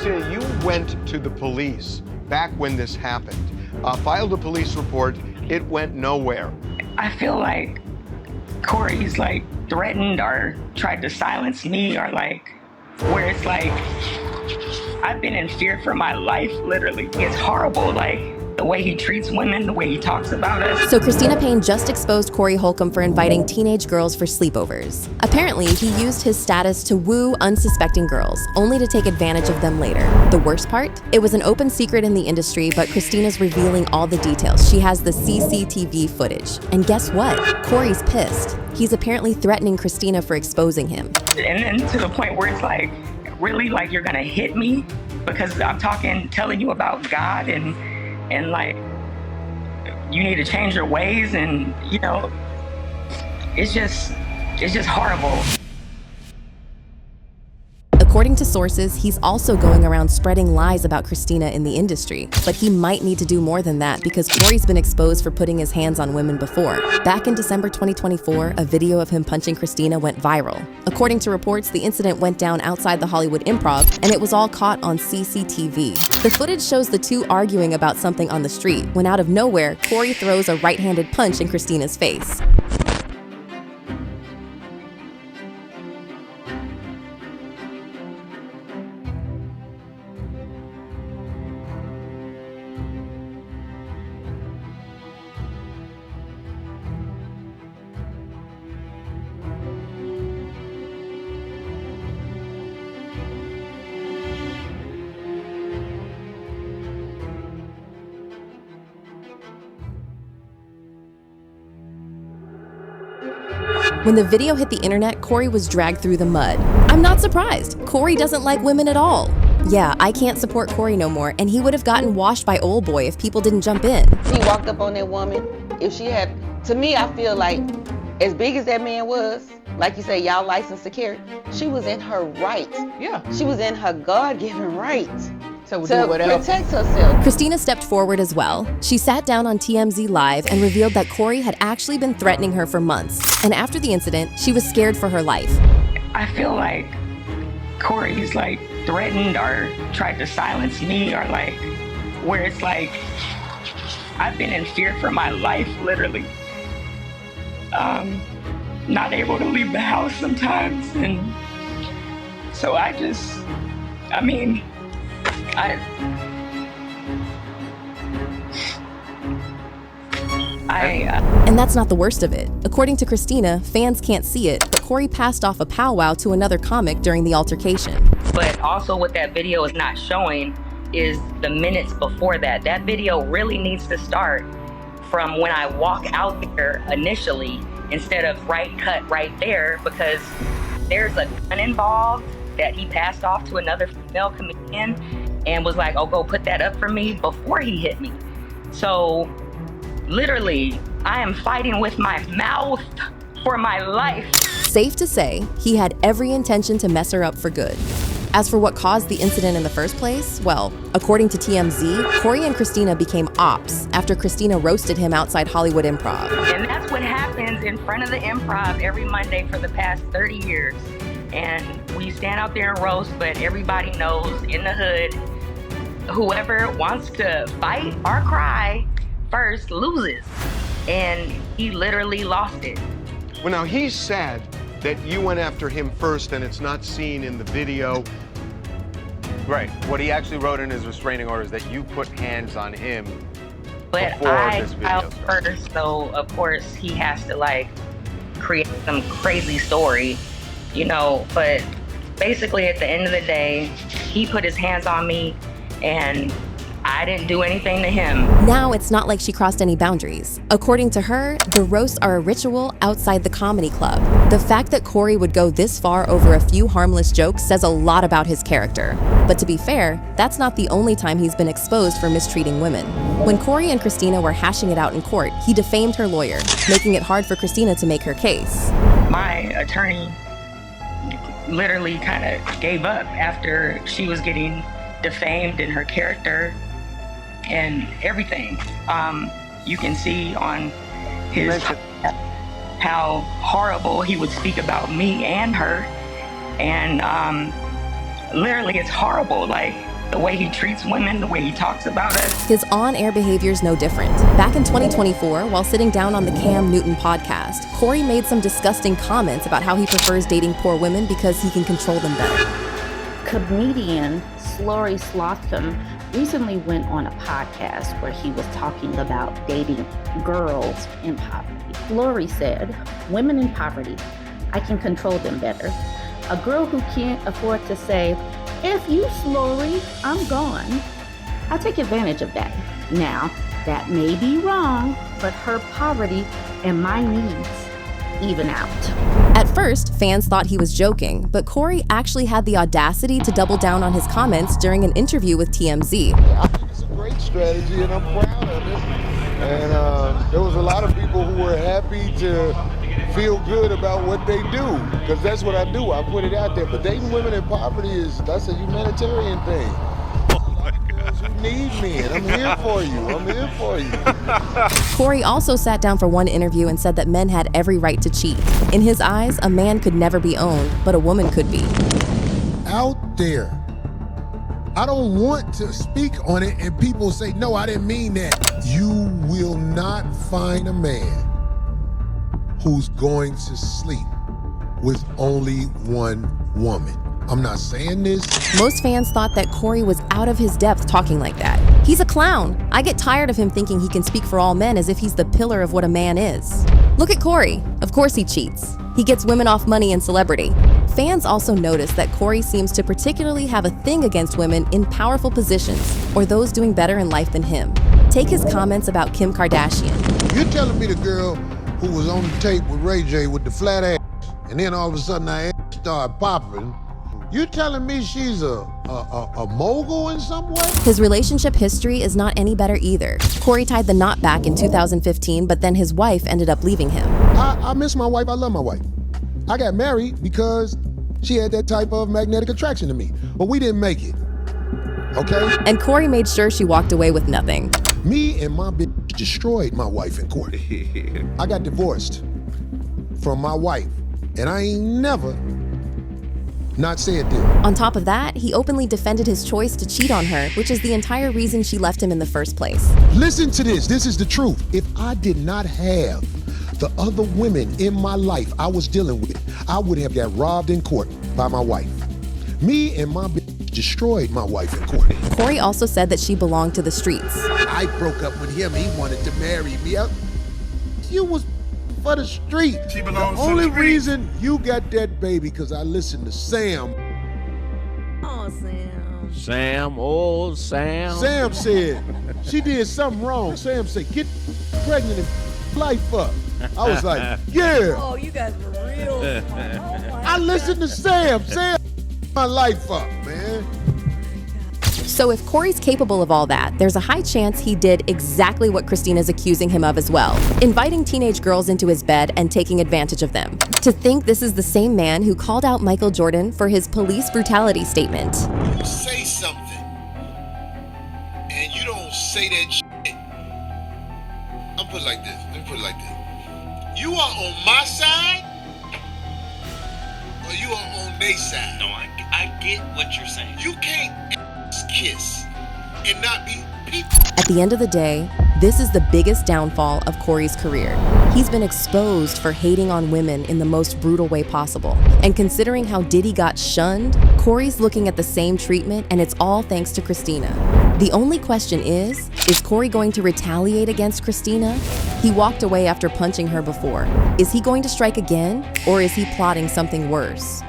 Cristina, you went to the police back when this happened, filed a police report. It went nowhere. I feel like Corey's like threatened or tried to silence me, or like where it's like I've been in fear for my life, literally. It's horrible, like the way he treats women, the way he talks about us. So Cristina Payne just exposed Corey Holcomb for inviting teenage girls for sleepovers. Apparently, he used his status to woo unsuspecting girls, only to take advantage of them later. The worst part? It was an open secret in the industry, but Cristina's revealing all the details. She has the CCTV footage. And guess what? Corey's pissed. He's apparently threatening Cristina for exposing him. And then to the point where it's like, really, like you're gonna hit me because I'm telling you about God and like you need to change your ways, and you know, it's just horrible. According to sources, he's also going around spreading lies about Cristina in the industry. But he might need to do more than that because Corey's been exposed for putting his hands on women before. Back in December 2024, a video of him punching Cristina went viral. According to reports, the incident went down outside the Hollywood Improv, and it was all caught on CCTV. The footage shows the two arguing about something on the street, when out of nowhere, Corey throws a right-handed punch in Cristina's face. When the video hit the internet, Corey was dragged through the mud. I'm not surprised. Corey doesn't like women at all. Yeah, I can't support Corey no more, and he would have gotten washed by Old Boy if people didn't jump in. He walked up on that woman. If she had, to me, I feel like as big as that man was, like you say, y'all licensed to carry, she was in her right. Yeah. She was in her God-given right to protect herself. Cristina stepped forward as well. She sat down on TMZ Live and revealed that Corey had actually been threatening her for months. And after the incident, she was scared for her life. I feel like Corey's like threatened or tried to silence me, or like where it's like I've been in fear for my life, literally. Not able to leave the house sometimes, and so And that's not the worst of it. According to Cristina, fans can't see it, but Corey passed off a powwow to another comic during the altercation. But also what that video is not showing is the minutes before that. That video really needs to start from when I walk out there initially, instead of cut right there, because there's a gun involved that he passed off to another female comedian and was like, oh, go put that up for me before he hit me. So literally, I am fighting with my mouth for my life. Safe to say, he had every intention to mess her up for good. As for what caused the incident in the first place, well, according to TMZ, Corey and Cristina became ops after Cristina roasted him outside Hollywood Improv. And that's what happens in front of the Improv every Monday for the past 30 years. And we stand out there and roast, but everybody knows in the hood, whoever wants to fight or cry first loses. And he literally lost it. Well, now he's sad that you went after him first and it's not seen in the video. Right. What he actually wrote in his restraining order is that you put hands on him but before I this video filed started. first, so of course he has to like create some crazy story, you know, but basically at the end of the day, he put his hands on me and I didn't do anything to him. Now it's not like she crossed any boundaries. According to her, the roasts are a ritual outside the comedy club. The fact that Corey would go this far over a few harmless jokes says a lot about his character. But to be fair, that's not the only time he's been exposed for mistreating women. When Corey and Cristina were hashing it out in court, he defamed her lawyer, making it hard for Cristina to make her case. My attorney literally kind of gave up after she was getting defamed in her character and everything. You can see on his how horrible he would speak about me and her, and literally it's horrible. Like The way he treats women, the way he talks about us. His on-air behavior is no different. Back in 2024, while sitting down on the Cam Newton podcast, Corey made some disgusting comments about how he prefers dating poor women because he can control them better. Comedian Corey Holcomb recently went on a podcast where he was talking about dating girls in poverty. Corey said, "Women in poverty, I can control them better. A girl who can't afford to say, 'If you slurry, I'm gone,' I'll take advantage of that. Now, that may be wrong, but her poverty and my needs even out." At first, fans thought he was joking, but Corey actually had the audacity to double down on his comments during an interview with TMZ. I think it's a great strategy, and I'm proud of it. And there was a lot of people who were happy to feel good about what they do, because that's what I do. I put it out there. But dating women in poverty that's a humanitarian thing. You need me, and I'm here for you. I'm here for you. Corey also sat down for one interview and said that men had every right to cheat. In his eyes, a man could never be owned, but a woman could be. Out there, I don't want to speak on it and people say, "No, I didn't mean that." You will not find a man who's going to sleep with only one woman. I'm not saying this. Most fans thought that Corey was out of his depth talking like that. He's a clown. I get tired of him thinking he can speak for all men as if he's the pillar of what a man is. Look at Corey. Of course he cheats. He gets women off money and celebrity. Fans also noticed that Corey seems to particularly have a thing against women in powerful positions or those doing better in life than him. Take his comments about Kim Kardashian. You're telling me the girl who was on the tape with Ray J with the flat ass, and then all of a sudden her ass started popping. You telling me she's a mogul in some way? His relationship history is not any better either. Corey tied the knot back in 2015, but then his wife ended up leaving him. I miss my wife. I love my wife. I got married because she had that type of magnetic attraction to me, but we didn't make it. Okay? And Corey made sure she walked away with nothing. Me and my bitch destroyed my wife in court. I got divorced from my wife, and I ain't never not said that. On top of that, he openly defended his choice to cheat on her, which is the entire reason she left him in the first place. Listen to this. This is the truth. If I did not have the other women in my life I was dealing with, I would have got robbed in court by my wife. Me and my bitch destroyed my wife in court. Corey also said that she belonged to the streets. I broke up with him. He wanted to marry me. You was for the street. She belongs the to only the street. reason you got that baby because I listened to Sam. Oh, Sam. Sam, old Sam. Sam said she did something wrong. Sam said, "Get pregnant and life up." I was like, yeah. Oh, you guys were real. Oh, my I listened to Sam. Sam my life up, man. So if Corey's capable of all that, there's a high chance he did exactly what Christina's accusing him of as well, inviting teenage girls into his bed and taking advantage of them. To think this is the same man who called out Michael Jordan for his police brutality statement. You say something, and you don't say that shit. I'll put it like this. Let me put it like this. You are on my side, or you are on their side? No, I get what you're saying. You can't kiss and not be people. At the end of the day, this is the biggest downfall of Corey's career. He's been exposed for hating on women in the most brutal way possible. And considering how Diddy got shunned, Corey's looking at the same treatment, and it's all thanks to Cristina. The only question is Corey going to retaliate against Cristina? He walked away after punching her before. Is he going to strike again, or is he plotting something worse?